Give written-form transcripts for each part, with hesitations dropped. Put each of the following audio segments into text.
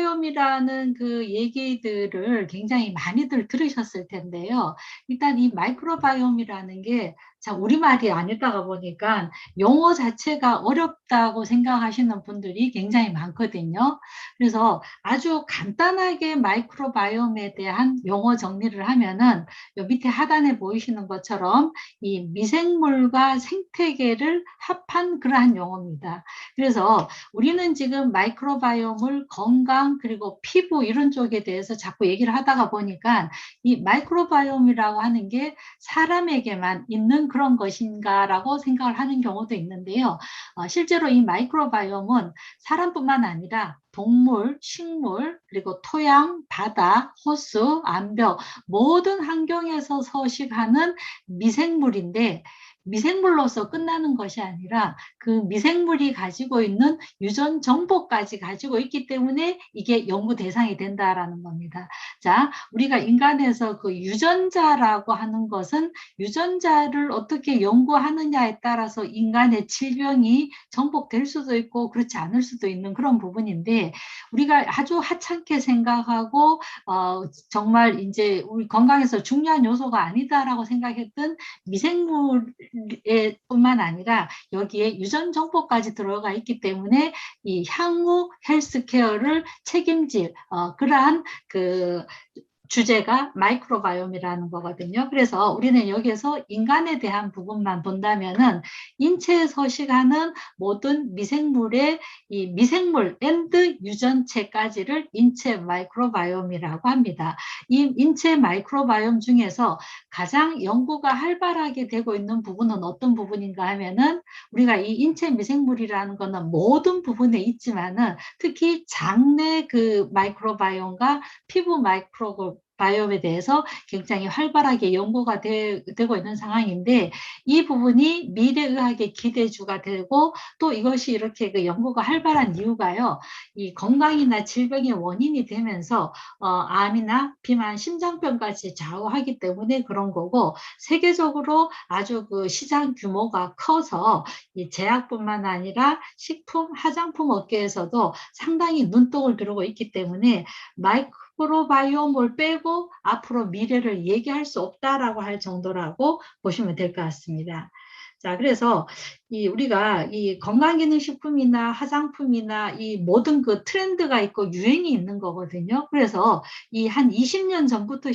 마이크로바이옴이라는 그 얘기들을 굉장히 많이들 들으셨을 텐데요. 일단 이 마이크로바이옴이라는 게 참 우리말이 아니다가 보니까 용어 자체가 어렵다고 생각하시는 분들이 굉장히 많거든요. 그래서 아주 간단하게 마이크로바이옴에 대한 용어 정리를 하면은 요 밑에 하단에 보이시는 것처럼 이 미생물과 생태계를 합한 그러한 용어입니다. 그래서 우리는 지금 마이크로바이옴을 건강 그리고 피부 이런 쪽에 대해서 자꾸 얘기를 하다가 보니까 이 마이크로바이옴이라고 하는 게 사람에게만 있는 그런 것인가라고 생각을 하는 경우도 있는데요. 실제로 이 마이크로바이옴은 사람뿐만 아니라 동물, 식물, 그리고 토양, 바다, 호수, 암벽 모든 환경에서 서식하는 미생물인데 미생물로서 끝나는 것이 아니라 그 미생물이 가지고 있는 유전 정보까지 가지고 있기 때문에 이게 연구 대상이 된다라는 겁니다. 자, 우리가 인간에서 그 유전자라고 하는 것은 유전자를 어떻게 연구하느냐에 따라서 인간의 질병이 정복될 수도 있고 그렇지 않을 수도 있는 그런 부분인데 우리가 아주 하찮게 생각하고 정말 이제 우리 건강에서 중요한 요소가 아니다라고 생각했던 미생물뿐만 아니라 여기에 유전 정보까지 들어가 있기 때문에 이 향후 헬스케어를 책임질 그러한 그 주제가 마이크로바이옴이라는 거거든요. 그래서 우리는 여기에서 인간에 대한 부분만 본다면은 인체에 서식하는 모든 미생물의 이 미생물 엔드 유전체까지를 인체 마이크로바이옴이라고 합니다. 이 인체 마이크로바이옴 중에서 가장 연구가 활발하게 되고 있는 부분은 어떤 부분인가 하면은 우리가 이 인체 미생물이라는 거는 모든 부분에 있지만은 특히 장내 그 마이크로바이옴과 피부 마이크로바이옴에 대해서 굉장히 활발하게 연구가 되고 있는 상황인데 이 부분이 미래의학의 기대주가 되고 또 이것이 이렇게 그 연구가 활발한 이유가요. 이 건강이나 질병의 원인이 되면서 암이나 비만, 심장병까지 좌우하기 때문에 그런 거고 세계적으로 아주 그 시장 규모가 커서 이 제약뿐만 아니라 식품, 화장품 업계에서도 상당히 눈독을 들고 있기 때문에 마이크로바이옴을 빼고 앞으로 미래를 얘기할 수 없다라고 할 정도라고 보시면 될 것 같습니다. 자, 그래서 우리가 이 건강기능식품이나 화장품이나 이 모든 그 트렌드가 있고 유행이 있는 거거든요. 그래서 이 한 20년 전부터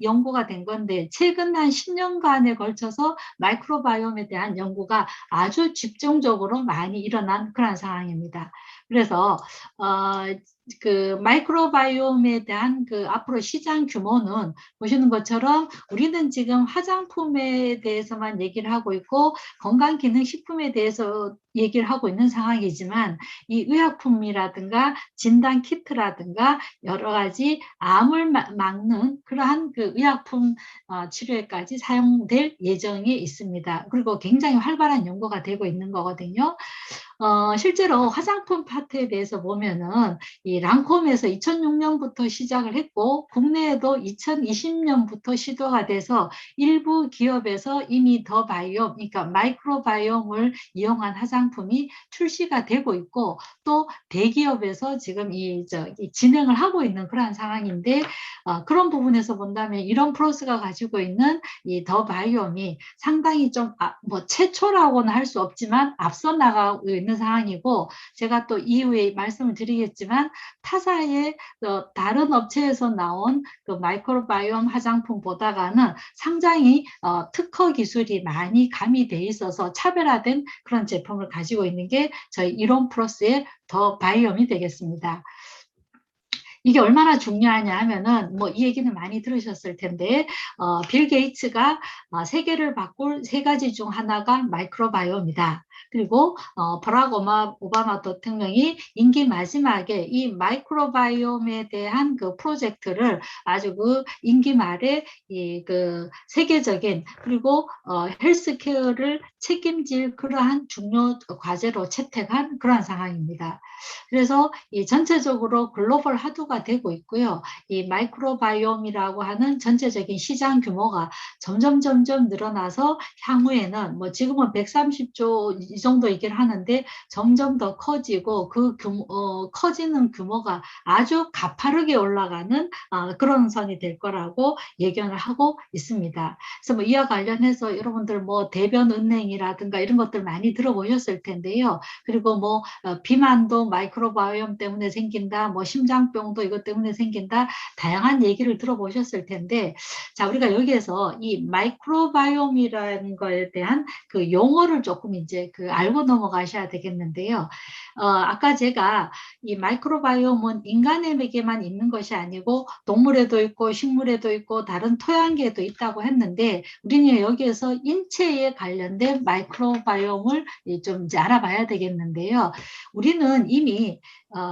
연구가 된 건데 최근 한 10년간에 걸쳐서 마이크로바이옴에 대한 연구가 아주 집중적으로 많이 일어난 그런 상황입니다. 그래서 그 마이크로바이옴에 대한 그 앞으로 시장 규모는 보시는 것처럼 우리는 지금 화장품에 대해서만 얘기를 하고 있고 건강기능식품에 대해서 얘기를 하고 있는 상황이지만 이 의약품이라든가 진단 키트라든가 여러 가지 암을 막는 그러한 그 의약품 치료에까지 사용될 예정이 있습니다. 그리고 굉장히 활발한 연구가 되고 있는 거거든요. 실제로 화장품 파트에 대해서 보면은 이 랑콤에서 2006년부터 시작을 했고 국내에도 2020년부터 시도가 돼서 일부 기업에서 이미 더 바이옴, 그러니까 마이크로바이옴을 이용한 화장품이 출시가 되고 있고 또 대기업에서 지금 진행을 하고 있는 그러한 상황인데 그런 부분에서 본다면 이런 프로스가 가지고 있는 이 더 바이옴이 상당히 좀 뭐 최초라고는 할 수 없지만 앞서 나가고 있는 상황이고 제가 또 이후에 말씀을 드리겠지만 타사의 다른 업체에서 나온 그 마이크로바이옴 화장품보다가는 상당히 특허 기술이 많이 가미돼 있어서 차별화된 그런 제품을 가지고 있는 게 저희 이론 플러스의 더 바이옴이 되겠습니다. 이게 얼마나 중요하냐 하면은 뭐 이 얘기는 많이 들으셨을 텐데 빌 게이츠가 세계를 바꿀 세 가지 중 하나가 마이크로바이옴이다. 그리고 버락 오바마 대통령이 임기 마지막에 이 마이크로바이옴에 대한 그 프로젝트를 아주 그 임기 말에 이 그 세계적인 그리고 헬스케어를 책임질 그러한 중요 과제로 채택한 그러한 상황입니다. 그래서 이 전체적으로 글로벌 화두가 되고 있고요. 이 마이크로바이옴이라고 하는 전체적인 시장 규모가 점점 늘어나서 향후에는 뭐 지금은 130조 이 정도 얘기를 하는데 점점 더 커지고 그 커지는 규모가 아주 가파르게 올라가는 그런 선이 될 거라고 예견을 하고 있습니다. 그래서 뭐 이와 관련해서 여러분들 뭐 대변 은행이라든가 이런 것들 많이 들어보셨을 텐데요. 그리고 뭐 비만도 마이크로바이옴 때문에 생긴다, 뭐 심장병도 이것 때문에 생긴다, 다양한 얘기를 들어보셨을 텐데, 자, 우리가 여기에서 이 마이크로바이옴이라는 거에 대한 그 용어를 조금 이제 알고 넘어가셔야 되겠는데요. 아까 제가 이 마이크로바이옴은 인간에게만 있는 것이 아니고 동물에도 있고 식물에도 있고 다른 토양계에도 있다고 했는데, 우리는 여기에서 인체에 관련된 마이크로바이옴을 좀 이제 알아봐야 되겠는데요. 우리는 이미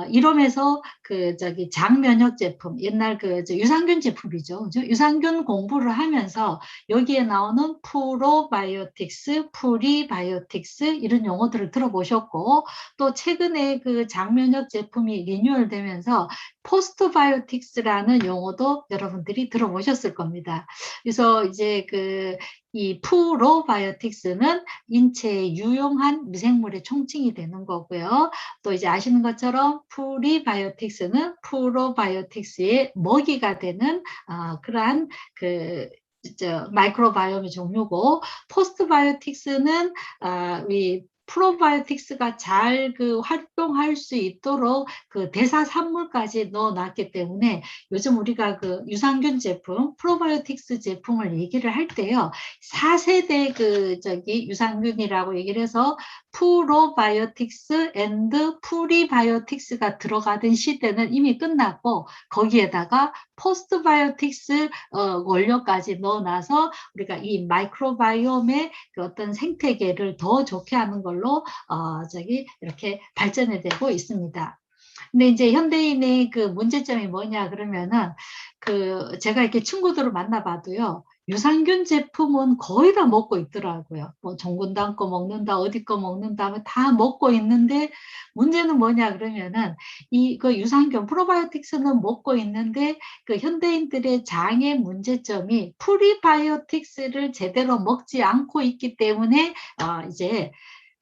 이름에서 장면역 제품, 옛날 유산균 제품이죠. 유산균 공부를 하면서 여기에 나오는 프로바이오틱스, 프리바이오틱스 이런 용어들을 들어보셨고, 또 최근에 그 장면역 제품이 리뉴얼 되면서 포스트바이오틱스라는 용어도 여러분들이 들어보셨을 겁니다. 그래서 이제 이 프로바이오틱스는 인체에 유용한 미생물의 총칭이 되는 거고요. 또 이제 아시는 것처럼 프리바이오틱스는 프로바이오틱스의 먹이가 되는 그러한 마이크로바이옴의 종류고, 포스트바이오틱스는 우리 프로바이오틱스가 잘 활동할 수 있도록 대사산물까지 넣어놨기 때문에 요즘 우리가 유산균 제품, 프로바이오틱스 제품을 얘기를 할 때요, 4세대 유산균이라고 얘기를 해서 프로바이오틱스 앤드 프리바이오틱스가 들어가던 시대는 이미 끝났고, 거기에다가 포스트바이오틱스 원료까지 넣어놔서 우리가 이 마이크로바이옴의 어떤 생태계를 더 좋게 하는 걸로 이렇게 발전이 되고 있습니다. 근데 이제 현대인의 문제점이 뭐냐 그러면은 제가 이렇게 친구들을 만나봐도요, 유산균 제품은 거의 다 먹고 있더라고요. 뭐 종근당 거 먹는다, 어디 거 먹는다, 다 먹고 있는데, 문제는 뭐냐 그러면은 유산균 프로바이오틱스는 먹고 있는데 현대인들의 장의 문제점이 프리바이오틱스를 제대로 먹지 않고 있기 때문에 이제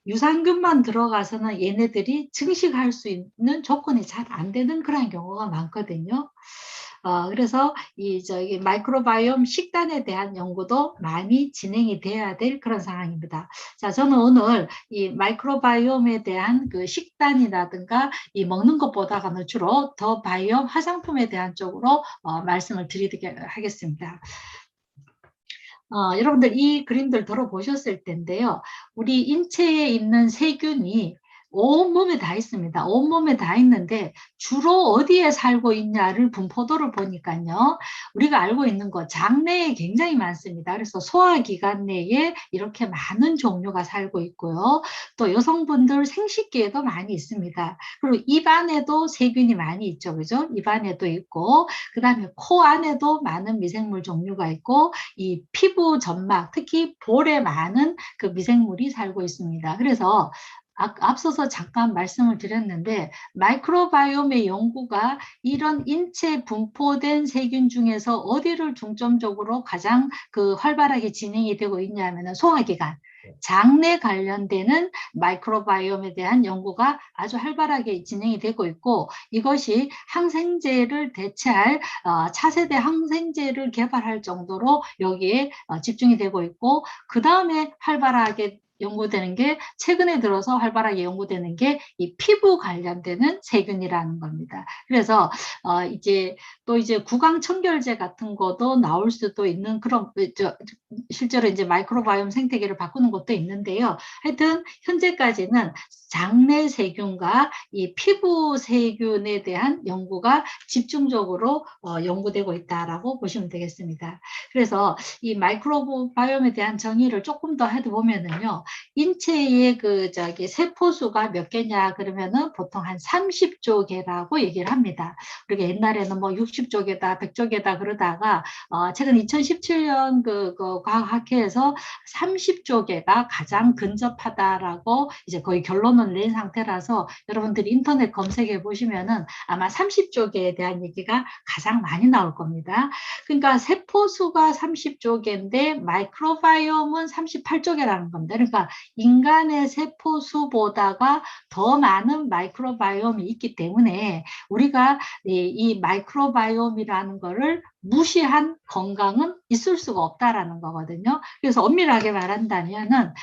유산균만 들어가서는 얘네들이 증식할 수 있는 조건이 잘 안 되는 그런 경우가 많거든요. 그래서 마이크로바이옴 식단에 대한 연구도 많이 진행이 돼야 될 그런 상황입니다. 자, 저는 오늘 이 마이크로바이옴에 대한 식단이라든가 이 먹는 것보다는 주로 더 바이옴 화장품에 대한 쪽으로 말씀을 드리도록 하겠습니다. 여러분들 이 그림들 들어보셨을 텐데요. 우리 인체에 있는 세균이 온몸에 다 있습니다. 온몸에 다 있는데 주로 어디에 살고 있냐를 분포도를 보니까요, 우리가 알고 있는 거 장내에 굉장히 많습니다. 그래서 소화기관 내에 이렇게 많은 종류가 살고 있고요. 또 여성분들 생식기에도 많이 있습니다. 그리고 입 안에도 세균이 많이 있죠. 그죠? 입 안에도 있고, 그 다음에 코 안에도 많은 미생물 종류가 있고, 이 피부 점막, 특히 볼에 많은 미생물이 살고 있습니다. 그래서 앞서서 잠깐 말씀을 드렸는데, 마이크로바이옴의 연구가 이런 인체 분포된 세균 중에서 어디를 중점적으로 가장 활발하게 진행이 되고 있냐면 소화기관, 장내 관련되는 마이크로바이옴에 대한 연구가 아주 활발하게 진행이 되고 있고, 이것이 항생제를 대체할 차세대 항생제를 개발할 정도로 여기에 집중이 되고 있고, 그 다음에 활발하게 연구되는 게, 최근에 들어서 활발하게 연구되는 게 이 피부 관련되는 세균이라는 겁니다. 그래서 이제 구강청결제 같은 것도 나올 수도 있는 그런, 실제로 이제 마이크로바이옴 생태계를 바꾸는 것도 있는데요. 하여튼 현재까지는 장내 세균과 이 피부 세균에 대한 연구가 집중적으로 연구되고 있다라고 보시면 되겠습니다. 그래서 이 마이크로바이옴에 대한 정의를 조금 더 해보면은요, 인체의 세포수가 몇 개냐 그러면은 보통 한 30조 개라고 얘기를 합니다. 우리가 옛날에는 뭐 60조 개다, 100조 개다 그러다가 최근 2017년 과학학회에서 30조 개가 가장 근접하다라고 이제 거의 결론을 연구는 낸 상태라서 여러분들이 인터넷 검색해 보시면은 아마 30조 개에 대한 얘기가 가장 많이 나올 겁니다. 그러니까 세포수가 30조 개인데 마이크로바이옴은 38조 개라는 겁니다. 그러니까 인간의 세포수보다가 더 많은 마이크로바이옴이 있기 때문에 우리가 이 마이크로바이옴이라는 거를 무시한 건강은 있을 수가 없다라는 거거든요. 그래서 엄밀하게 말한다면은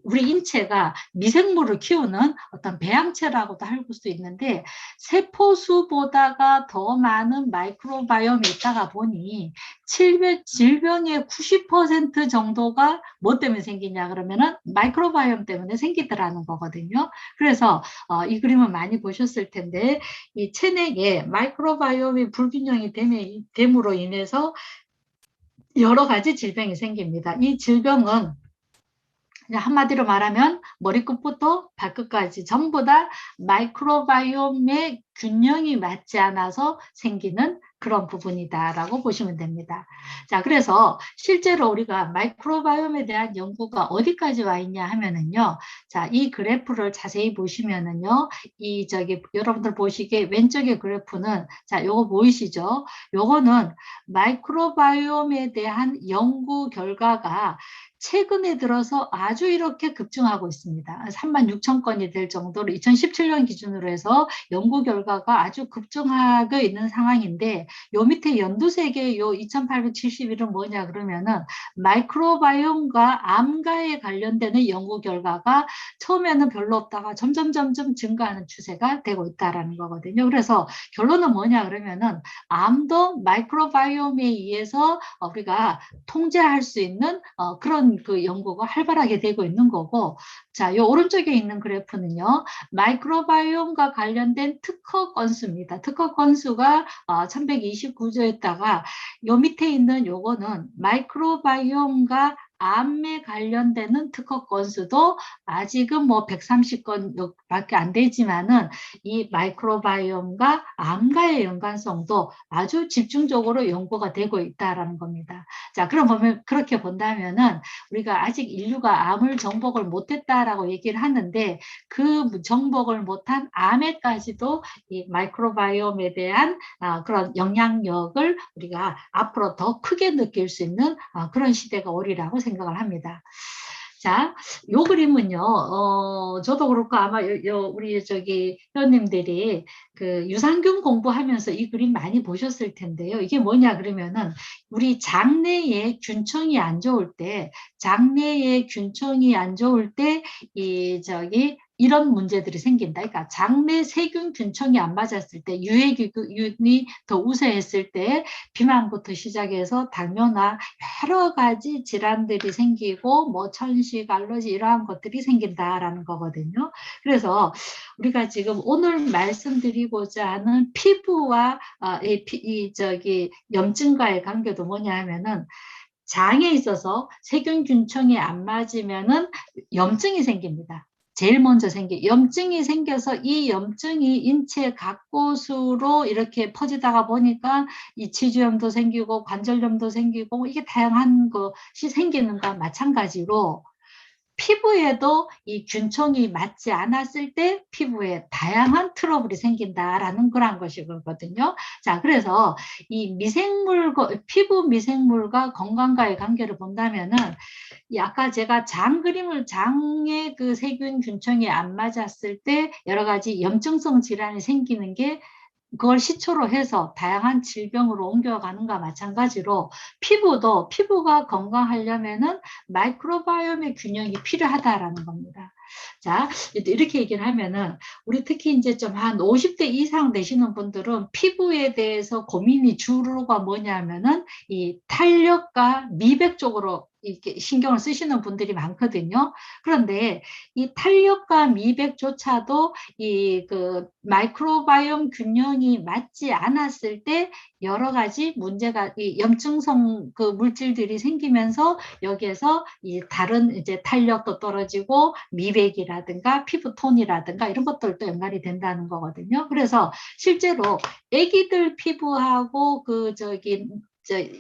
우리 인체가 미생물을 키우는 어떤 배양체라고도 할 수 있는데 세포수보다가 더 많은 마이크로바이옴이 있다가 보니 질병의 90% 정도가 뭐 때문에 생기냐 그러면은 마이크로바이옴 때문에 생기더라는 거거든요. 그래서 이 그림을 많이 보셨을 텐데 이 체내에 마이크로바이옴이 불균형이 됨으로 인해서 여러 가지 질병이 생깁니다. 이 질병은 그냥 한마디로 말하면 머리끝부터 발끝까지 전부 다 마이크로바이옴의 균형이 맞지 않아서 생기는 그런 부분이다라고 보시면 됩니다. 자, 그래서 실제로 우리가 마이크로바이옴에 대한 연구가 어디까지 와 있냐 하면은요. 자, 이 그래프를 자세히 보시면은요. 여러분들 보시기에 왼쪽의 그래프는 자, 요거 보이시죠? 요거는 마이크로바이옴에 대한 연구 결과가 최근에 들어서 아주 이렇게 급증하고 있습니다. 36,000건이 될 정도로 2017년 기준으로 해서 연구 결과가 아주 급증하고 있는 상황인데 요 밑에 연두색의 요 2871은 뭐냐 그러면은 마이크로바이옴과 암과에 관련되는 연구 결과가 처음에는 별로 없다가 점점 증가하는 추세가 되고 있다라는 거거든요. 그래서 결론은 뭐냐 그러면은 암도 마이크로바이옴에 의해서 우리가 통제할 수 있는 그런 그 연구가 활발하게 되고 있는 거고, 자, 요 오른쪽에 있는 그래프는요, 마이크로바이옴과 관련된 특허 건수입니다. 특허 건수가 1129조였다가 요 밑에 있는 요거는 마이크로바이옴과 암에 관련되는 특허 건수도 아직은 뭐 130건밖에 안 되지만은 이 마이크로바이옴과 암과의 연관성도 아주 집중적으로 연구가 되고 있다라는 겁니다. 자, 그럼 그렇게 본다면은 우리가 아직 인류가 암을 정복을 못했다라고 얘기를 하는데 그 정복을 못한 암에까지도 이 마이크로바이옴에 대한 그런 영향력을 우리가 앞으로 더 크게 느낄 수 있는 그런 시대가 오리라고 생각을 합니다. 자, 요 그림은요, 저도 그렇고 아마 우리 회원님들이 그 유산균 공부하면서 이 그림 많이 보셨을 텐데요. 이게 뭐냐 그러면은 우리 장내에 균층이 안 좋을 때, 이런 문제들이 생긴다. 그러니까 장내 세균 균층이 안 맞았을 때, 유해균이 더 우세했을 때 비만부터 시작해서 당뇨나 여러 가지 질환들이 생기고 뭐 천식, 알러지 이러한 것들이 생긴다라는 거거든요. 그래서 우리가 지금 오늘 말씀드리고자 하는 피부와 염증과의 관계도 뭐냐 하면은 장에 있어서 세균 균층이 안 맞으면은 염증이 생깁니다. 제일 먼저 염증이 생겨서 이 염증이 인체 각 곳으로 이렇게 퍼지다가 보니까 이 치주염도 생기고 관절염도 생기고 이게 다양한 것이 생기는 것과 마찬가지로 피부에도 이 균층이 맞지 않았을 때 피부에 다양한 트러블이 생긴다라는 그런 것이거든요. 자, 그래서 이 피부 미생물과 건강과의 관계를 본다면은 아까 제가 장의 그 세균 균층이 안 맞았을 때 여러 가지 염증성 질환이 생기는 게 그걸 시초로 해서 다양한 질병으로 옮겨가는가 마찬가지로 피부가 건강하려면은 마이크로바이옴의 균형이 필요하다라는 겁니다. 자, 이렇게 얘기를 하면은 우리 특히 이제 좀 한 50대 이상 되시는 분들은 피부에 대해서 고민이 주로가 뭐냐면은 이 탄력과 미백 쪽으로 이렇게 신경을 쓰시는 분들이 많거든요. 그런데 이 탄력과 미백조차도 이 마이크로바이옴 균형이 맞지 않았을 때 여러 가지 문제가 이 염증성 그 물질들이 생기면서 여기에서 이 다른 이제 탄력도 떨어지고 미백이라든가 피부톤이라든가 이런 것들도 연관이 된다는 거거든요. 그래서 실제로 아기들 피부하고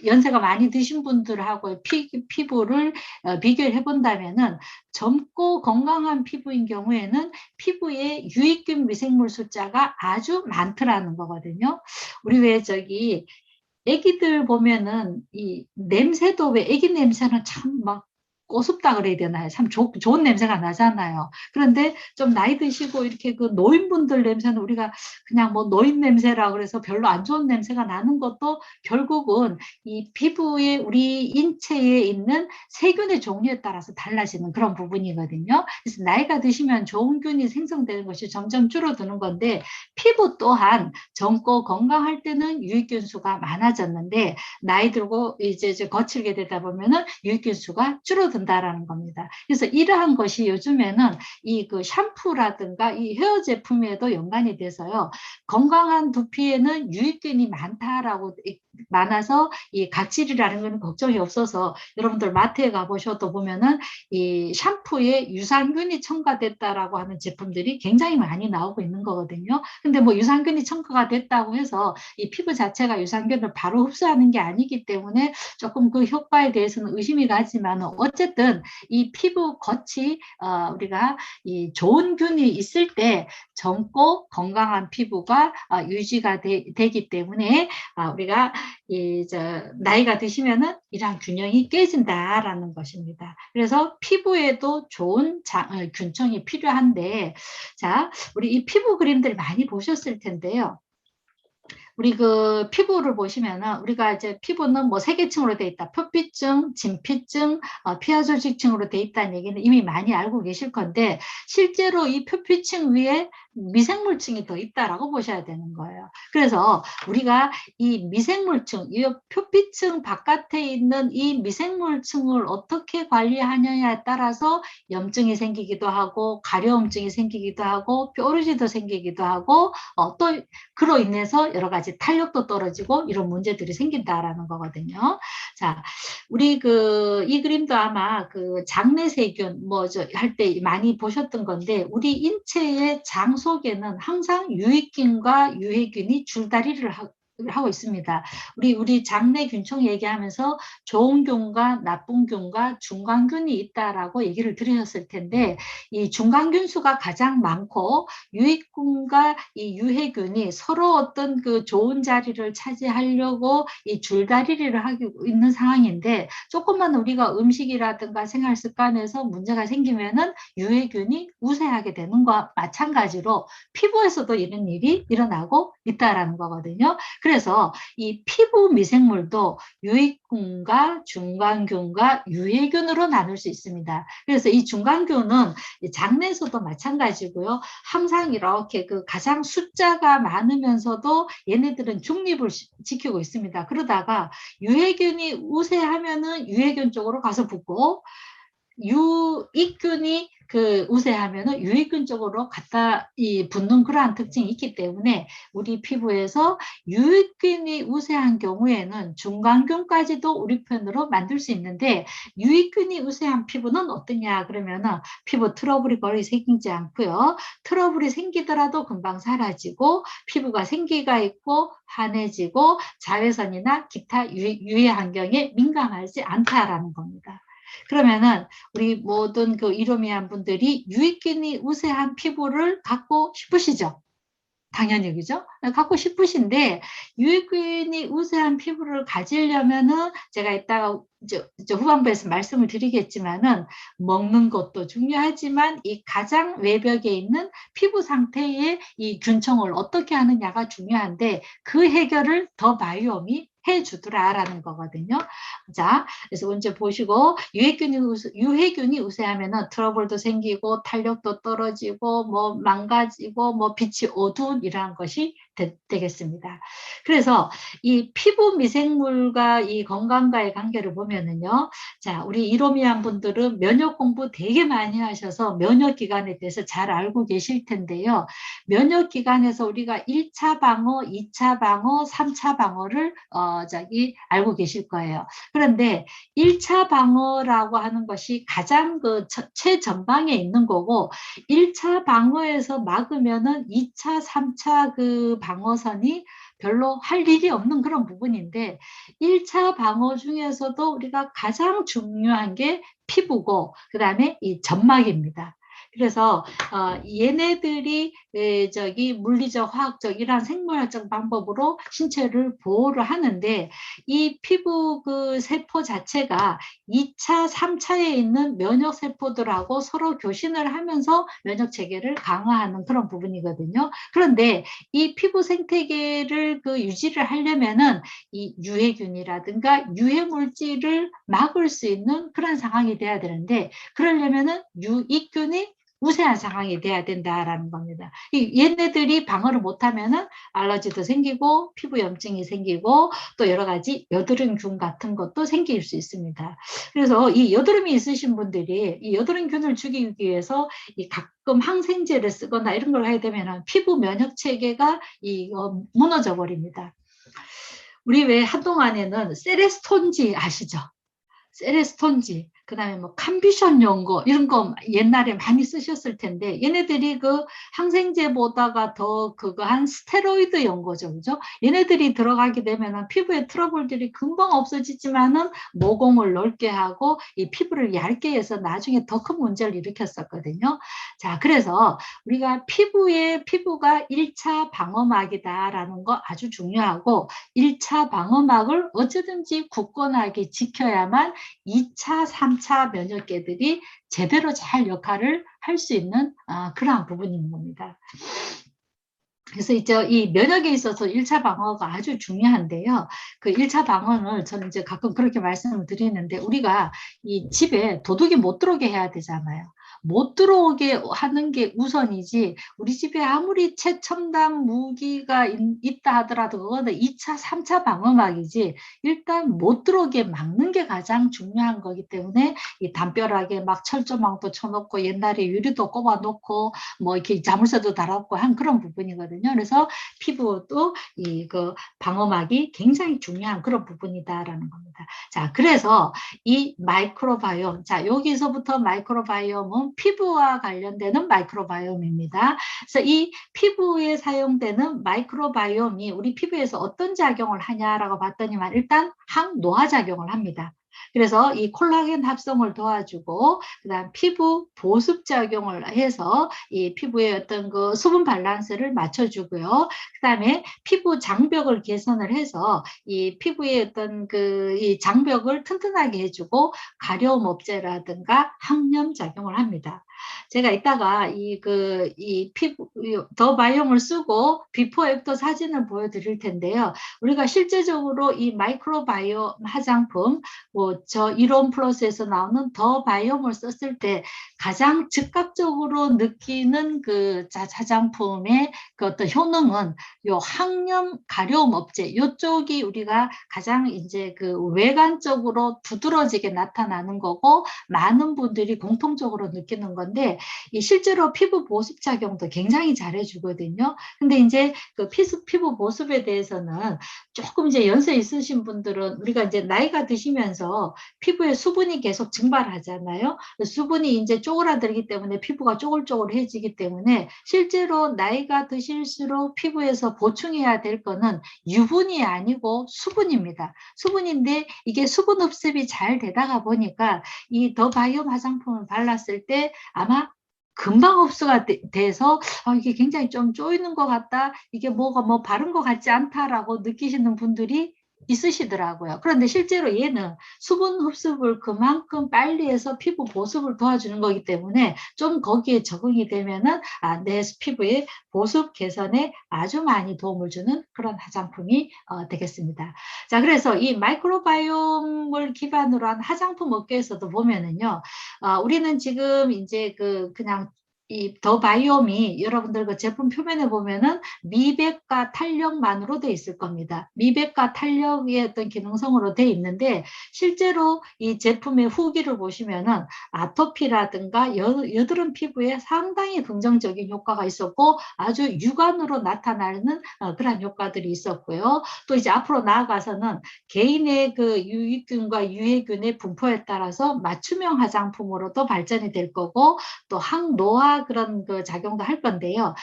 연세가 많이 드신 분들하고 피부를 비교를 해본다면은 젊고 건강한 피부인 경우에는 피부에 유익균 미생물 숫자가 아주 많더라는 거거든요. 우리 왜 애기들 보면은 이 냄새도 왜 애기 냄새는 참 막 꼬숩다 그래야 되나요? 참 좋은 냄새가 나잖아요. 그런데 좀 나이 드시고 이렇게 그 노인분들 냄새는 우리가 그냥 뭐 노인 냄새라 그래서 별로 안 좋은 냄새가 나는 것도 결국은 이 피부에 우리 인체에 있는 세균의 종류에 따라서 달라지는 그런 부분이거든요. 그래서 나이가 드시면 좋은 균이 생성되는 것이 점점 줄어드는 건데 피부 또한 젊고 건강할 때는 유익균 수가 많아졌는데 나이 들고 이제 거칠게 되다 보면은 유익균 수가 줄어든다라는 겁니다. 그래서 이러한 것이 요즘에는 이 그 샴푸라든가 이 헤어 제품에도 연관이 돼서요. 건강한 두피에는 유익균이 많아서 이 각질이라는 건 걱정이 없어서 여러분들 마트에 가보셔도 보면은 이 샴푸에 유산균이 첨가됐다라고 하는 제품들이 굉장히 많이 나오고 있는 거거든요. 근데 뭐 유산균이 첨가가 됐다고 해서 이 피부 자체가 유산균을 바로 흡수하는 게 아니기 때문에 조금 그 효과에 대해서는 의심이 가지만 어쨌든 이 피부 겉이 우리가 이 좋은 균이 있을 때 젊고 건강한 피부가 유지가 되기 때문에 우리가 나이가 드시면은 이러한 균형이 깨진다라는 것입니다. 그래서 피부에도 좋은 균층이 필요한데, 자, 우리 이 피부 그림들 많이 보셨을 텐데요. 우리 그 피부를 보시면은 우리가 이제 피부는 뭐 세 계층으로 돼 있다. 표피층, 진피층, 피하조직층으로 돼 있다는 얘기는 이미 많이 알고 계실 건데 실제로 이 표피층 위에 미생물층이 더 있다라고 보셔야 되는 거예요. 그래서 우리가 이 미생물층, 이 표피층 바깥에 있는 이 미생물층을 어떻게 관리하느냐에 따라서 염증이 생기기도 하고 가려움증이 생기기도 하고 뾰루지도 생기기도 하고 또 그로 인해서 여러 가지 탄력도 떨어지고 이런 문제들이 생긴다라는 거거든요. 자, 우리 이 그림도 아마 그 장내세균 할 때 많이 보셨던 건데 우리 인체의 장 속에는 항상 유익균과 유해균이 줄다리를 하고 있습니다. 우리 장내 균총 얘기하면서 좋은 균과 나쁜 균과 중간균이 있다라고 얘기를 들으셨을 텐데 이 중간균 수가 가장 많고 유익균과 이 유해균이 서로 어떤 그 좋은 자리를 차지하려고 이 줄다리를 하고 있는 상황인데 조금만 우리가 음식이라든가 생활 습관에서 문제가 생기면은 유해균이 우세하게 되는 것과 마찬가지로 피부에서도 이런 일이 일어나고 있다라는 거거든요. 그래서 이 피부 미생물도 유익균과 중간균과 유해균으로 나눌 수 있습니다. 그래서 이 중간균은 장내에서도 마찬가지고요. 항상 이렇게 그 가장 숫자가 많으면서도 얘네들은 중립을 지키고 있습니다. 그러다가 유해균이 우세하면은 유해균 쪽으로 가서 붙고 유익균이 우세하면은 유익균 쪽으로 갖다 붙는 그러한 특징이 있기 때문에 우리 피부에서 유익균이 우세한 경우에는 중간균까지도 우리 편으로 만들 수 있는데 유익균이 우세한 피부는 어떠냐 그러면은 피부 트러블이 거의 생기지 않고요. 트러블이 생기더라도 금방 사라지고 피부가 생기가 있고 환해지고 자외선이나 기타 유해 환경에 민감하지 않다라는 겁니다. 그러면은 우리 모든 그 이로미안 분들이 유익균이 우세한 피부를 갖고 싶으시죠? 당연히 그죠? 갖고 싶으신데 유익균이 우세한 피부를 가지려면은 제가 이따가 이제 후반부에서 말씀을 드리겠지만은 먹는 것도 중요하지만 이 가장 외벽에 있는 피부 상태의 이 균형을 어떻게 하느냐가 중요한데 그 해결을 더 바이옴이 해주더라라는 거거든요. 자, 그래서 먼저 보시고 유해균이 우세하면은 트러블도 생기고 탄력도 떨어지고 뭐 망가지고 뭐 빛이 어두운 이러한 것이 되겠습니다. 그래서 이 피부 미생물과 이 건강과의 관계를 보면은요. 자, 우리 이로미안 분들은 면역 공부 되게 많이 하셔서 면역 기관에 대해서 잘 알고 계실 텐데요. 면역 기관에서 우리가 1차 방어, 2차 방어, 3차 방어를 알고 계실 거예요. 그런데 1차 방어라고 하는 것이 가장 그 최전방에 있는 거고 1차 방어에서 막으면은 2차, 3차 그 방어선이 별로 할 일이 없는 그런 부분인데 1차 방어 중에서도 우리가 가장 중요한 게 피부고 그다음에 이 점막입니다. 그래서 얘네들이 저기 물리적, 화학적 이러한 생물학적 방법으로 신체를 보호를 하는데 이 피부 그 세포 자체가 2차, 3차에 있는 면역 세포들하고 서로 교신을 하면서 면역 체계를 강화하는 그런 부분이거든요. 그런데 이 피부 생태계를 그 유지를 하려면은 이 유해균이라든가 유해 물질을 막을 수 있는 그런 상황이 돼야 되는데 그러려면은 유익균이 우세한 상황이 돼야 된다라는 겁니다. 얘네들이 방어를 못하면은 알러지도 생기고 피부 염증이 생기고 또 여러 가지 여드름균 같은 것도 생길 수 있습니다. 그래서 이 여드름이 있으신 분들이 이 여드름균을 죽이기 위해서 이 가끔 항생제를 쓰거나 이런 걸 하게 되면은 피부 면역 체계가 무너져 버립니다. 우리 왜 한동안에는 세레스톤지 아시죠? 세레스톤지, 그 다음에 뭐 캄비션 연고 이런 거 옛날에 많이 쓰셨을 텐데 얘네들이 그 항생제보다가 더 그거 한 스테로이드 연고죠, 그죠? 얘네들이 들어가게 되면 피부에 트러블들이 금방 없어지지만은 모공을 넓게 하고 이 피부를 얇게 해서 나중에 더 큰 문제를 일으켰었거든요. 자, 그래서 우리가 피부가 1차 방어막이다라는 거 아주 중요하고 1차 방어막을 어쩌든지 굳건하게 지켜야만 2차, 3차 면역계들이 제대로 잘 역할을 할 수 있는 그러한 부분인 겁니다. 그래서 이제 이 면역에 있어서 1차 방어가 아주 중요한데요. 그 1차 방어를 저는 이제 가끔 그렇게 말씀을 드리는데 우리가 이 집에 도둑이 못 들어오게 해야 되잖아요. 못 들어오게 하는 게 우선이지 우리 집에 아무리 최첨단 무기가 있다 하더라도 그거는 2차, 3차 방어막이지 일단 못 들어오게 막는 게 가장 중요한 거기 때문에 이 담벼락에 막 철조망도 쳐놓고 옛날에 유리도 꼽아놓고 뭐 이렇게 자물쇠도 달았고 한 그런 부분이거든요. 그래서 피부도 그 방어막이 굉장히 중요한 그런 부분이다라는 겁니다. 자, 그래서 이 마이크로바이옴, 자, 여기서부터 마이크로바이옴은 피부와 관련되는 마이크로바이옴입니다. 그래서 이 피부에 사용되는 마이크로바이옴이 우리 피부에서 어떤 작용을 하냐라고 봤더니만 일단 항노화 작용을 합니다. 그래서 이 콜라겐 합성을 도와주고 그다음 피부 보습 작용을 해서 이 피부의 어떤 그 수분 밸런스를 맞춰주고요. 그다음에 피부 장벽을 개선을 해서 이 피부의 어떤 이 장벽을 튼튼하게 해주고 가려움 억제라든가 항염 작용을 합니다. 제가 이따가 이 피부 더 바이옴을 쓰고 비포 애프터 사진을 보여드릴 텐데요. 우리가 실제적으로 이 마이크로바이옴 화장품 저 이론 플러스에서 나오는 더 바이옴을 썼을 때 가장 즉각적으로 느끼는 그 화장품의 그 어떤 효능은 요 항염 가려움 업체 요쪽이 우리가 가장 이제 그 외관적으로 두드러지게 나타나는 거고 많은 분들이 공통적으로 느끼는 건데 이 실제로 피부 보습 작용도 굉장히 잘해주거든요. 근데 이제 그 피부 보습에 대해서는 조금 이제 연세 있으신 분들은 우리가 이제 나이가 드시면서 피부에 수분이 계속 증발하잖아요. 수분이 이제 쪼그라들기 때문에 피부가 쪼글쪼글해지기 때문에 실제로 나이가 드실수록 피부에서 보충해야 될 거는 유분이 아니고 수분입니다. 수분인데 이게 수분 흡습이 잘 되다가 보니까 이 더 바이옴 화장품을 발랐을 때 아마 금방 흡수가 돼서 이게 굉장히 좀 쪼이는 것 같다. 이게 뭐가 뭐 바른 것 같지 않다라고 느끼시는 분들이 있으시더라고요. 그런데 실제로 얘는 수분 흡수를 그만큼 빨리 해서 피부 보습을 도와주는 거기 때문에 좀 거기에 적응이 되면은 내 피부의 보습 개선에 아주 많이 도움을 주는 그런 화장품이 되겠습니다. 자, 그래서 이 마이크로바이옴을 기반으로 한 화장품 업계에서도 보면은요, 우리는 지금 이제 그냥 이 더 바이옴이 여러분들 그 제품 표면에 보면은 미백과 탄력만으로 돼 있을 겁니다. 미백과 탄력의 어떤 기능성으로 돼 있는데 실제로 이 제품의 후기를 보시면은 아토피라든가 여드름 피부에 상당히 긍정적인 효과가 있었고 아주 육안으로 나타나는 그런 효과들이 있었고요. 또 이제 앞으로 나아가서는 개인의 그 유익균과 유해균의 분포에 따라서 맞춤형 화장품으로도 발전이 될 거고 또 항노화 기타 그런 그 작용도 할 건데요.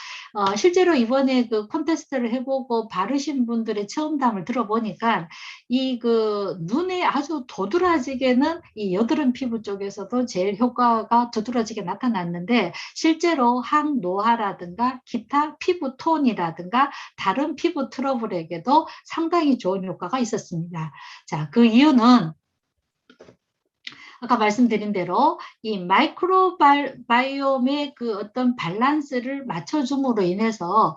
실제로 이번에 그 콘테스트를 해보고 바르신 분들의 체험담을 들어보니까 이 그 눈에 아주 도드라지게는 이 여드름 피부 쪽에서도 제일 효과가 도드라지게 나타났는데, 실제로 항노화라든가 기타 피부 톤이라든가 다른 피부 트러블에게도 상당히 좋은 효과가 있었습니다. 자, 그 이유는 아까 말씀드린 대로 이 마이크로바이옴의 그 어떤 밸런스를 맞춰줌으로 인해서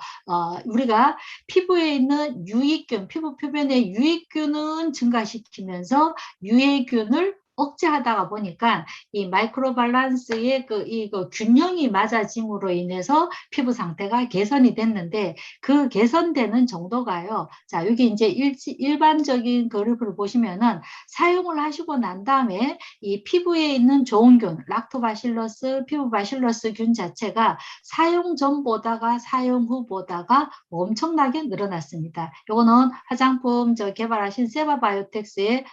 우리가 피부에 있는 유익균, 피부 표면의 유익균은 증가시키면서 유해균을 억제하다가 보니까 이 마이크로 밸런스의 이거 균형이 맞아짐으로 인해서 피부 상태가 개선이 됐는데, 그 개선되는 정도가요. 자, 여기 이제 일반적인 그래프를 보시면은 사용을 하시고 난 다음에 이 피부에 있는 좋은 균, 락토바실러스, 피부바실러스 균 자체가 사용 전보다가 사용 후보다가 엄청나게 늘어났습니다. 요거는 화장품 개발하신 세바바이오텍스의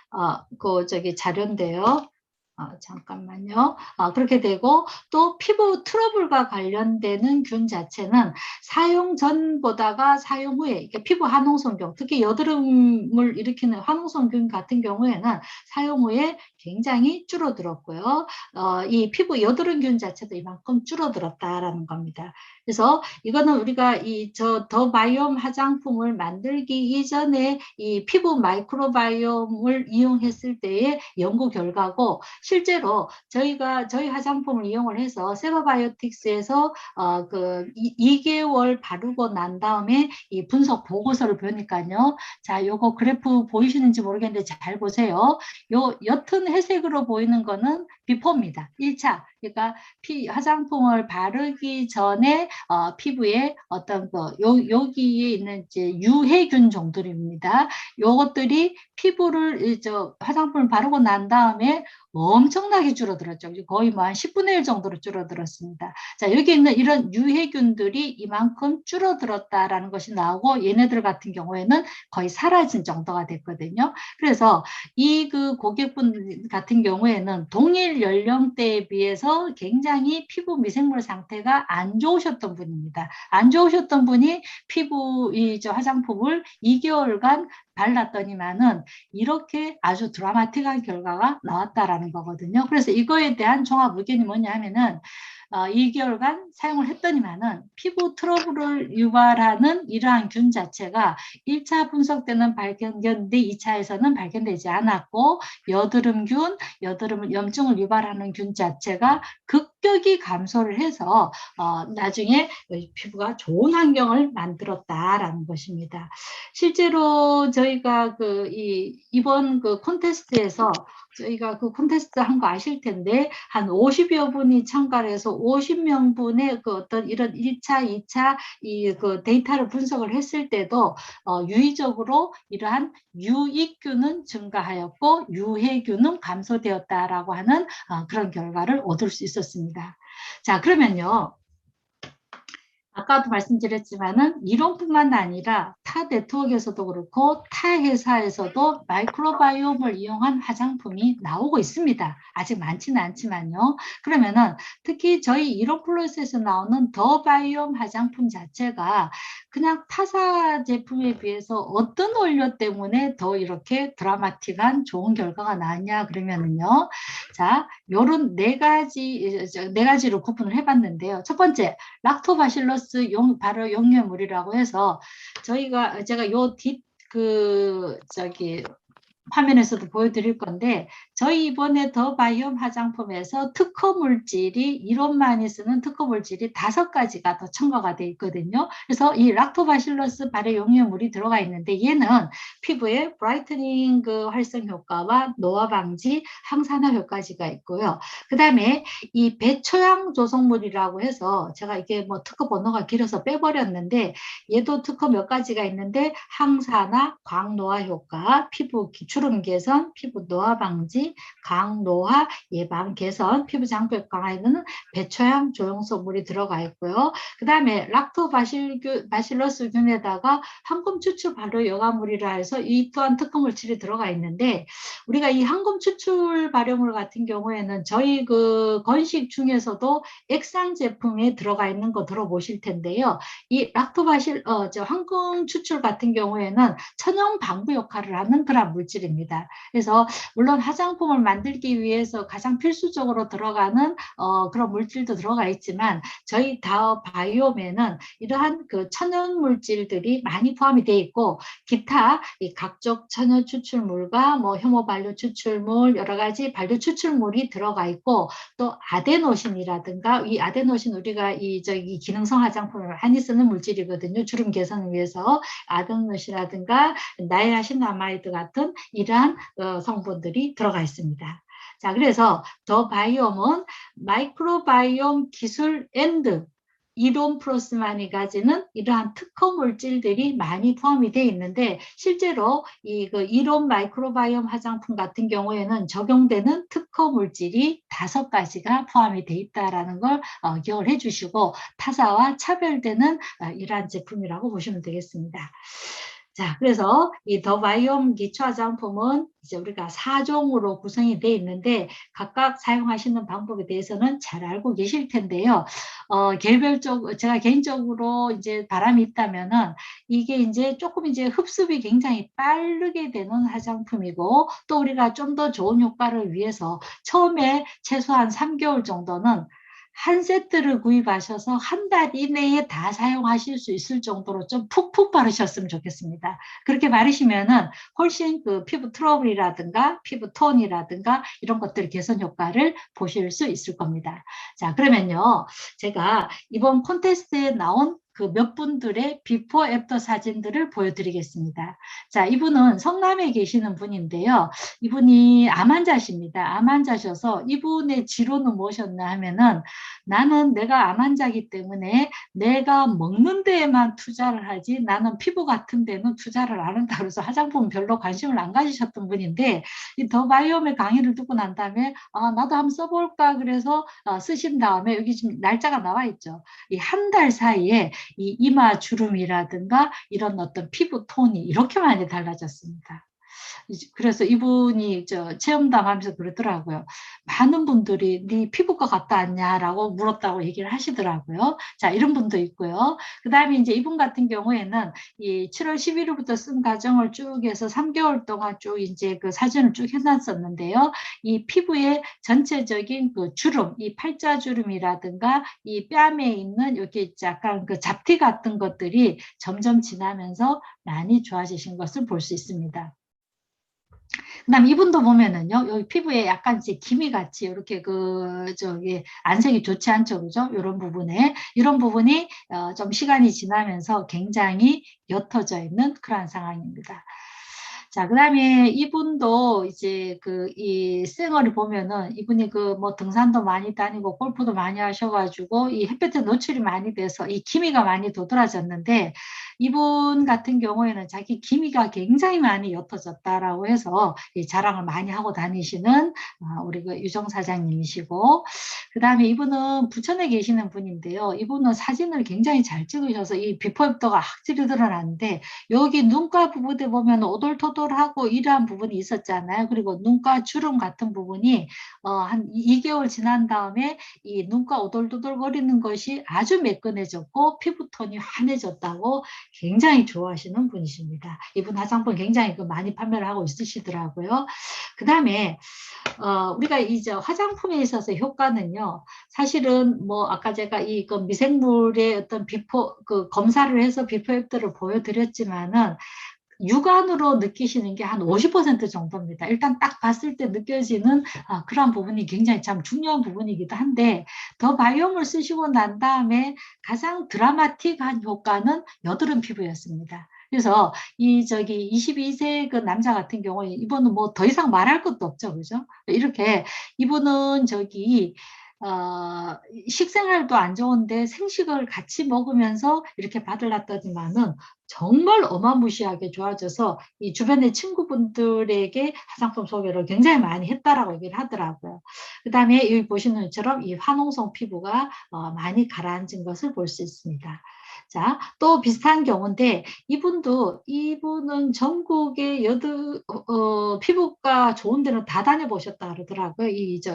자료인데요. 잠깐만요. 그렇게 되고, 또 피부 트러블과 관련되는 균 자체는 사용 전보다가 사용 후에, 피부 화농성균, 특히 여드름을 일으키는 화농성균 같은 경우에는 사용 후에 굉장히 줄어들었고요. 이 피부 여드름균 자체도 이만큼 줄어들었다라는 겁니다. 그래서 이거는 우리가 더 바이옴 화장품을 만들기 이전에 이 피부 마이크로바이옴을 이용했을 때의 연구 결과고, 실제로 저희 화장품을 이용을 해서 세바바이오틱스에서 2개월 바르고 난 다음에 이 분석 보고서를 보니까요. 자, 요거 그래프 보이시는지 모르겠는데 잘 보세요. 요 옅은 회색으로 보이는 거는 비포입니다. 1차. 그러니까 화장품을 바르기 전에 피부에 어떤 여기에 있는 이제 유해균 종들입니다. 요것들이 피부를 화장품을 바르고 난 다음에 엄청나게 줄어들었죠. 거의 뭐 한 10분의 1 정도로 줄어들었습니다. 자, 여기 있는 이런 유해균들이 이만큼 줄어들었다라는 것이 나오고, 얘네들 같은 경우에는 거의 사라진 정도가 됐거든요. 그래서 이 고객분 같은 경우에는 동일 연령대에 비해서 굉장히 피부 미생물 상태가 안 좋으셨던 분입니다. 안 좋으셨던 분이 피부 화장품을 2개월간 발랐더니만은 이렇게 아주 드라마틱한 결과가 나왔다라는 거거든요. 그래서 이거에 대한 종합 의견이 뭐냐 하면은 2개월간 사용을 했더니만은 피부 트러블을 유발하는 이러한 균 자체가 1차 분석 때는 발견되는데 2차에서는 발견되지 않았고, 여드름균, 염증을 유발하는 균 자체가 급격히 감소를 해서 나중에 피부가 좋은 환경을 만들었다라는 것입니다. 실제로 저희가 이번 콘테스트에서 저희가 콘테스트 한 거 아실 텐데, 한 50여 분이 참가를 해서 50명분의 어떤 이런 1차, 2차 데이터를 분석을 했을 때도 유의적으로 이러한 유익균은 증가하였고 유해균은 감소되었다라고 하는 그런 결과를 얻을 수 있었습니다. 자, 그러면요. 아까도 말씀드렸지만은 이론뿐만 아니라 타 네트워크에서도 그렇고 타 회사에서도 마이크로바이옴을 이용한 화장품이 나오고 있습니다. 아직 많지는 않지만요. 그러면은 특히 저희 이론 플러스에서 나오는 더 바이옴 화장품 자체가 그냥 타사 제품에 비해서 어떤 원료 때문에 더 이렇게 드라마틱한 좋은 결과가 나왔냐 그러면은요. 자, 요런 네 가지로 구분을 해봤는데요. 첫 번째, 락토바실러스 바로 용유물이라고 해서 제가 화면에서도 보여드릴 건데, 저희 이번에 더 바이옴 화장품에서 특허 물질이 이론만이 쓰는 특허 물질이 5가지가 더 첨가가 되어 있거든요. 그래서 이 락토바실러스 발효 용유물이 들어가 있는데, 얘는 피부에 브라이트닝 활성 효과와 노화 방지, 항산화 효과가 있고요. 그 다음에 이 배초양 조성물이라고 해서 제가 이게 뭐 특허 번호가 길어서 빼버렸는데, 얘도 특허 몇 가지가 있는데 항산화, 광노화 효과, 피부 주름 개선, 피부 노화 방지, 강노화 예방 개선, 피부 장벽 강화에는 배초향 조영소물이 들어가 있고요. 그 다음에 락토바실러스균에다가 황금 추출 발효 여과물이라 해서 이 또한 특허물질이 들어가 있는데, 우리가 이 황금 추출 발효물 같은 경우에는 저희 그 건식 중에서도 액상 제품에 들어가 있는 거 들어보실 텐데요. 이 황금 추출 같은 경우에는 천연 방부 역할을 하는 그런 물질입니다. 그래서 물론 화장품을 만들기 위해서 가장 필수적으로 들어가는 그런 물질도 들어가 있지만, 저희 더 바이옴에는 이러한 그 천연 물질들이 많이 포함이 되어 있고, 기타 이 각종 천연 추출물과 뭐 효모 발효 추출물, 여러 가지 발효 추출물이 들어가 있고, 또 아데노신이라든가, 이 아데노신 우리가 이 저기 기능성 화장품을 많이 쓰는 물질이거든요. 주름 개선을 위해서 아데노신이라든가 나이아신아마이드 같은 이러한 성분들이 들어가 있습니다. 자, 그래서 더 바이옴은 마이크로바이옴 기술 앤드 이론 플러스만이 가지는 이러한 특허 물질들이 많이 포함이 되어 있는데, 실제로 그 이론 마이크로바이옴 화장품 같은 경우에는 적용되는 특허 물질이 5가지가 포함이 되어 있다는 걸 기억을 해주시고, 타사와 차별되는 이러한 제품이라고 보시면 되겠습니다. 자, 그래서 이 더 바이옴 기초 화장품은 이제 우리가 4종으로 구성이 되어 있는데, 각각 사용하시는 방법에 대해서는 잘 알고 계실 텐데요. 제가 개인적으로 이제 바람이 있다면은, 이게 이제 조금 이제 흡수비 굉장히 빠르게 되는 화장품이고, 또 우리가 좀 더 좋은 효과를 위해서 처음에 최소한 3개월 정도는 한 세트를 구입하셔서 한 달 이내에 다 사용하실 수 있을 정도로 좀 푹푹 바르셨으면 좋겠습니다. 그렇게 바르시면은 훨씬 그 피부 트러블이라든가 피부 톤이라든가 이런 것들 개선 효과를 보실 수 있을 겁니다. 자, 그러면요, 제가 이번 콘테스트에 나온 그 몇 분들의 비포 애프터 사진들을 보여드리겠습니다. 자, 이분은 성남에 계시는 분인데요. 이분이 암 환자십니다. 암 환자셔서 이분의 지로는 무엇이었나 하면은, 나는 내가 암 환자이기 때문에 내가 먹는 데에만 투자를 하지 나는 피부 같은 데는 투자를 안 한다 그래서 화장품 별로 관심을 안 가지셨던 분인데, 이 더 바이옴의 강의를 듣고 난 다음에 나도 한번 써볼까 그래서 쓰신 다음에, 여기 지금 날짜가 나와 있죠. 이 한 달 사이에 이 이마 주름이라든가 이런 어떤 피부 톤이 이렇게 많이 달라졌습니다. 그래서 이분이 체험담 하면서 그러더라고요. 많은 분들이 네 피부과 갔다 왔냐라고 물었다고 얘기를 하시더라고요. 자, 이런 분도 있고요. 그 다음에 이제 이분 같은 경우에는 이 7월 11일부터 쓴 과정을 쭉 해서 3개월 동안 쭉 이제 그 사진을 쭉 해놨었는데요. 이 피부의 전체적인 그 주름, 이 팔자주름이라든가 이 뺨에 있는 이렇게 약간 그 잡티 같은 것들이 점점 지나면서 많이 좋아지신 것을 볼 수 있습니다. 그다음 이분도 보면은요, 여기 피부에 약간 이제 기미 같이 이렇게 안색이 좋지 않죠, 그죠? 이런 부분이 좀 시간이 지나면서 굉장히 옅어져 있는 그러한 상황입니다. 자, 그다음에 이분도 이제 이 쌩얼을 보면은, 이분이 뭐 등산도 많이 다니고 골프도 많이 하셔가지고 이 햇볕에 노출이 많이 돼서 이 기미가 많이 도드라졌는데, 이분 같은 경우에는 자기 기미가 굉장히 많이 옅어졌다라고 해서 이 자랑을 많이 하고 다니시는 우리 유정 사장님이시고, 그 다음에 이분은 부천에 계시는 분인데요. 이분은 사진을 굉장히 잘 찍으셔서 이 비포 애프터가 확실히 드러나는데, 여기 눈가 부분에 보면 오돌토돌하고 이러한 부분이 있었잖아요. 그리고 눈가 주름 같은 부분이 한 2개월 지난 다음에 이 눈가 오돌토돌거리는 것이 아주 매끈해졌고 피부톤이 환해졌다고 굉장히 좋아하시는 분이십니다. 이분 화장품 굉장히 많이 판매를 하고 있으시더라고요. 그 다음에 우리가 이제 화장품에 있어서 효과는요, 사실은 뭐 아까 제가 그 미생물의 어떤 검사를 해서 비포 애프터를 보여드렸지만은, 육안으로 느끼시는 게 한 50% 정도입니다. 일단 딱 봤을 때 느껴지는 그런 부분이 굉장히 참 중요한 부분이기도 한데, 더 바이옴을 쓰시고 난 다음에 가장 드라마틱한 효과는 여드름 피부였습니다. 그래서 22세 그 남자 같은 경우에 이분은 뭐 더 이상 말할 것도 없죠, 그죠? 이렇게 이분은 식생활도 안 좋은데 생식을 같이 먹으면서 이렇게 받으렸더니만은 정말 어마무시하게 좋아져서 이 주변의 친구분들에게 화장품 소개를 굉장히 많이 했다라고 얘기를 하더라고요. 그다음에 여기 보시는 것처럼 이 화농성 피부가 많이 가라앉은 것을 볼 수 있습니다. 자, 또 비슷한 경우인데 이분은 전국의 피부가 좋은 데는 다 다녀보셨다 그러더라고요.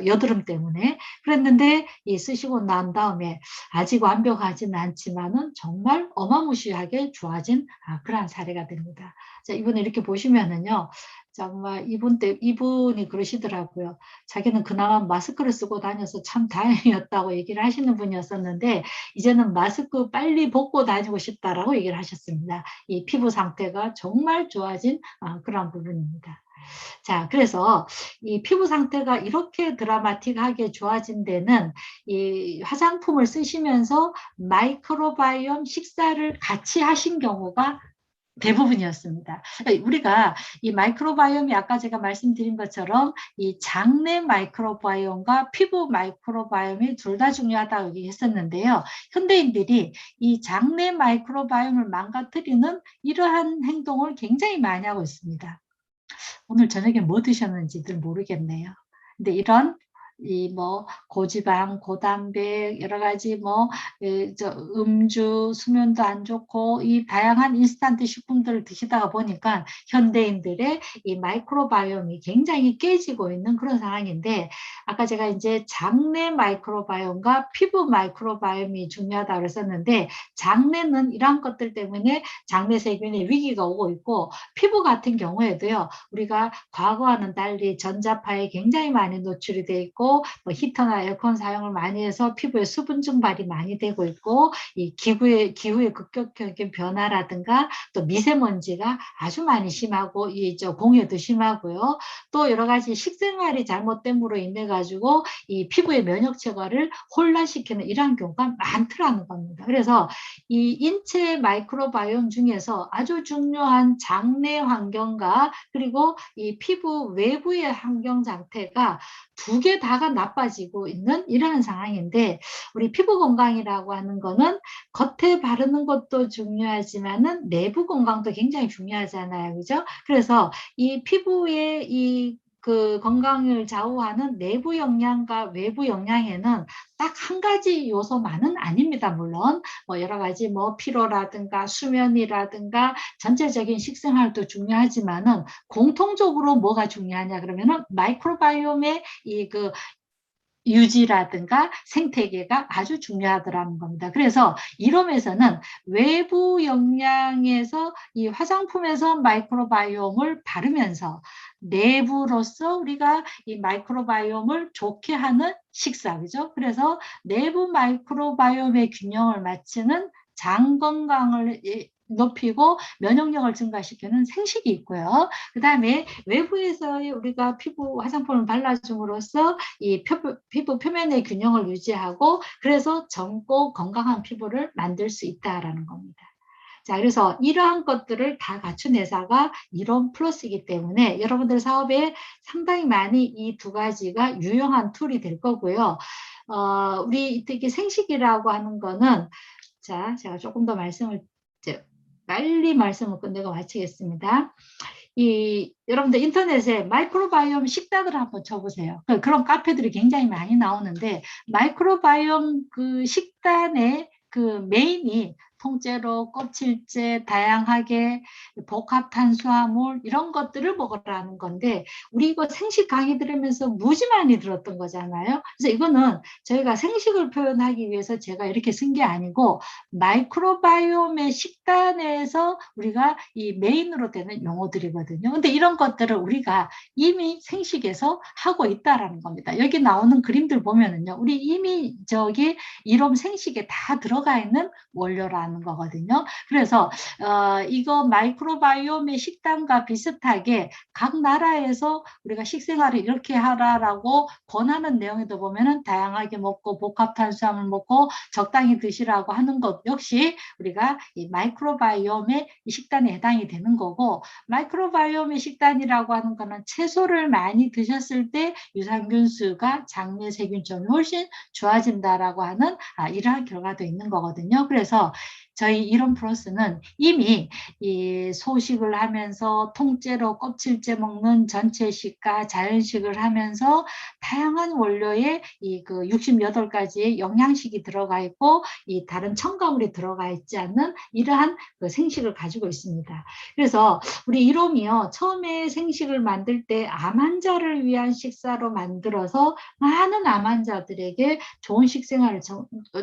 여드름 때문에. 그랬는데 쓰시고 난 다음에 아직 완벽하지는 않지만은 정말 어마무시하게 좋아진 그러한 사례가 됩니다. 자, 이분을 이렇게 보시면은요. 정말 이분이 그러시더라고요. 자기는 그나마 마스크를 쓰고 다녀서 참 다행이었다고 얘기를 하시는 분이었었는데 이제는 마스크 빨리 벗고 다니고 싶다라고 얘기를 하셨습니다. 이 피부 상태가 정말 좋아진 그런 부분입니다. 자, 그래서 이 피부 상태가 이렇게 드라마틱하게 좋아진 데는 이 화장품을 쓰시면서 마이크로바이옴 식사를 같이 하신 경우가 대부분이었습니다. 우리가 이 마이크로바이옴이 아까 제가 말씀드린 것처럼 이 장내 마이크로바이옴과 피부 마이크로바이옴이 둘 다 중요하다고 얘기했었는데요. 현대인들이 이 장내 마이크로바이옴을 망가뜨리는 이러한 행동을 굉장히 많이 하고 있습니다. 오늘 저녁에 뭐 드셨는지들 모르겠네요. 근데 이런 고지방, 고단백, 여러 가지 음주, 수면도 안 좋고 이 다양한 인스턴트 식품들을 드시다가 보니까 현대인들의 이 마이크로바이옴이 굉장히 깨지고 있는 그런 상황인데 아까 제가 이제 장내 마이크로바이옴과 피부 마이크로바이옴이 중요하다고 그랬었는데 장내는 이러한 것들 때문에 장내 세균의 위기가 오고 있고 피부 같은 경우에도요. 우리가 과거와는 달리 전자파에 굉장히 많이 노출이 돼 있고 히터나 에어컨 사용을 많이 해서 피부에 수분 증발이 많이 되고 있고 이 기후의 급격적인 변화라든가 또 미세먼지가 아주 많이 심하고 공해도 심하고요. 또 여러 가지 식생활이 잘못됨으로 인해 가지고 이 피부의 면역 체계를 혼란시키는 이러한 경우가 많더라는 겁니다. 그래서 이 인체 마이크로바이옴 중에서 아주 중요한 장내 환경과 그리고 이 피부 외부의 환경 상태가 두 개 다가 나빠지고 있는 이러한 상황인데 우리 피부 건강이라고 하는 거는 겉에 바르는 것도 중요하지만은 내부 건강도 굉장히 중요하잖아요. 그죠? 그래서 이 피부의 그 건강을 좌우하는 내부 영양과 외부 영양에는 딱 한 가지 요소만은 아닙니다. 물론 여러 가지 피로라든가 수면이라든가 전체적인 식생활도 중요하지만은 공통적으로 뭐가 중요하냐 그러면은 마이크로바이옴의 유지라든가 생태계가 아주 중요하더라는 겁니다. 그래서 이러면서는 외부 영양에서 이 화장품에서 마이크로바이옴을 바르면서 내부로서 우리가 이 마이크로바이옴을 좋게 하는 식사, 그죠? 그래서 내부 마이크로바이옴의 균형을 맞추는 장 건강을 높이고 면역력을 증가시키는 생식이 있고요. 그 다음에 외부에서의 우리가 피부 화장품을 발라줌으로써 이 피부 표면의 균형을 유지하고 그래서 젊고 건강한 피부를 만들 수 있다라는 겁니다. 자, 그래서 이러한 것들을 다 갖춘 회사가 이론 플러스이기 때문에 여러분들 사업에 상당히 많이 이 두 가지가 유용한 툴이 될 거고요. 우리 특히 생식이라고 하는 거는 자, 제가 조금 더 빨리 말씀을 끝내고 마치겠습니다. 여러분들 인터넷에 마이크로바이옴 식단을 한번 쳐보세요. 그런 카페들이 굉장히 많이 나오는데 마이크로바이옴 그 식단의 그 메인이 통째로, 껍질째, 다양하게 복합 탄수화물 이런 것들을 먹으라는 건데 우리 이거 생식 강의 들으면서 무지 많이 들었던 거잖아요. 그래서 이거는 저희가 생식을 표현하기 위해서 제가 이렇게 쓴 게 아니고 마이크로바이옴의 식단에서 우리가 이 메인으로 되는 용어들이거든요. 근데 이런 것들을 우리가 이미 생식에서 하고 있다라는 겁니다. 여기 나오는 그림들 보면은요. 우리 이미 이론 생식에 다 들어가 있는 원료라는 된다라는 거거든요. 그래서 이거 마이크로바이옴의 식단과 비슷하게 각 나라에서 우리가 식생활을 이렇게 하라라고 권하는 내용에도 보면은 다양하게 먹고 복합탄수화물 먹고 적당히 드시라고 하는 것 역시 우리가 이 마이크로바이옴의 이 식단에 해당이 되는 거고, 마이크로바이옴의 식단이라고 하는 거는 채소를 많이 드셨을 때 유산균수가 장내 세균점이 훨씬 좋아진다라고 하는 이러한 결과도 있는 거거든요. 그래서 저희 이론 플러스는 이미 이 소식을 하면서 통째로 껍질째 먹는 전체식과 자연식을 하면서 다양한 원료의 이 그 68가지의 영양식이 들어가 있고 이 다른 첨가물이 들어가 있지 않는 이러한 그 생식을 가지고 있습니다. 그래서 우리 이롬이요, 처음에 생식을 만들 때 암 환자를 위한 식사로 만들어서 많은 암 환자들에게 좋은 식생활을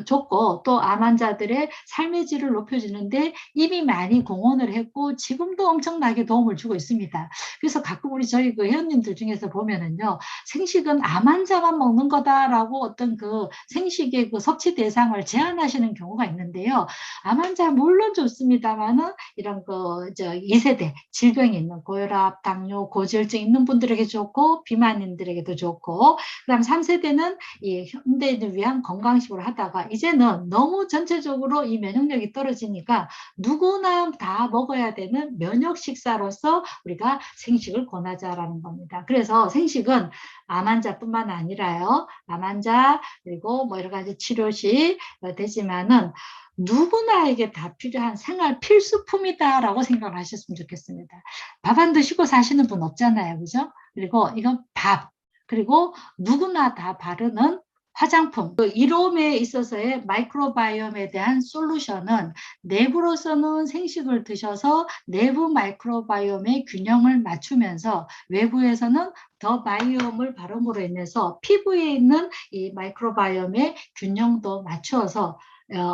줬고 또 암 환자들의 삶의 질을 높여주는데 이미 많이 공헌을 했고 지금도 엄청나게 도움을 주고 있습니다. 그래서 가끔 우리 저희 그 회원님들 중에서 보면은요, 생식은 암 환자만 먹는 거다라고 어떤 그 생식의 그 섭취 대상을 제한하시는 경우가 있는데요. 암 환자 물론 좋습니다만은 이런 그 2세대 질병이 있는 고혈압, 당뇨, 고지혈증 있는 분들에게 좋고 비만인들에게도 좋고, 그다음 3세대는 이 현대인을 위한 건강식으로 하다가 이제는 너무 전체적으로 이 면역력이 떨어지니까 누구나 다 먹어야 되는 면역 식사로서 우리가 생식을 권하자라는 겁니다. 그래서 생식은 암 환자뿐만 아니라요, 암 환자 그리고 뭐 여러 가지 치료시 되지만은 누구나에게 다 필요한 생활 필수품이다라고 생각을 하셨으면 좋겠습니다. 밥 안 드시고 사시는 분 없잖아요, 그죠? 그리고 이건 밥, 그리고 누구나 다 바르는 화장품. 그 이롬에 있어서의 마이크로바이옴에 대한 솔루션은 내부로서는 생식을 드셔서 내부 마이크로바이옴의 균형을 맞추면서 외부에서는 더 바이옴을 바름으로 인해서 피부에 있는 이 마이크로바이옴의 균형도 맞추어서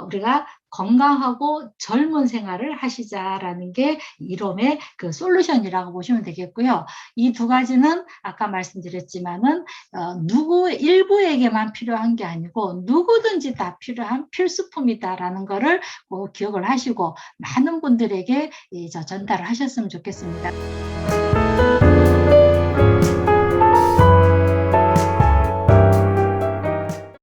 우리가 건강하고 젊은 생활을 하시자라는 게 이롬의 그 솔루션이라고 보시면 되겠고요. 이 두 가지는 아까 말씀드렸지만은 누구 일부에게만 필요한 게 아니고 누구든지 다 필요한 필수품이다라는 거를 꼭 기억을 하시고 많은 분들에게 전달을 하셨으면 좋겠습니다.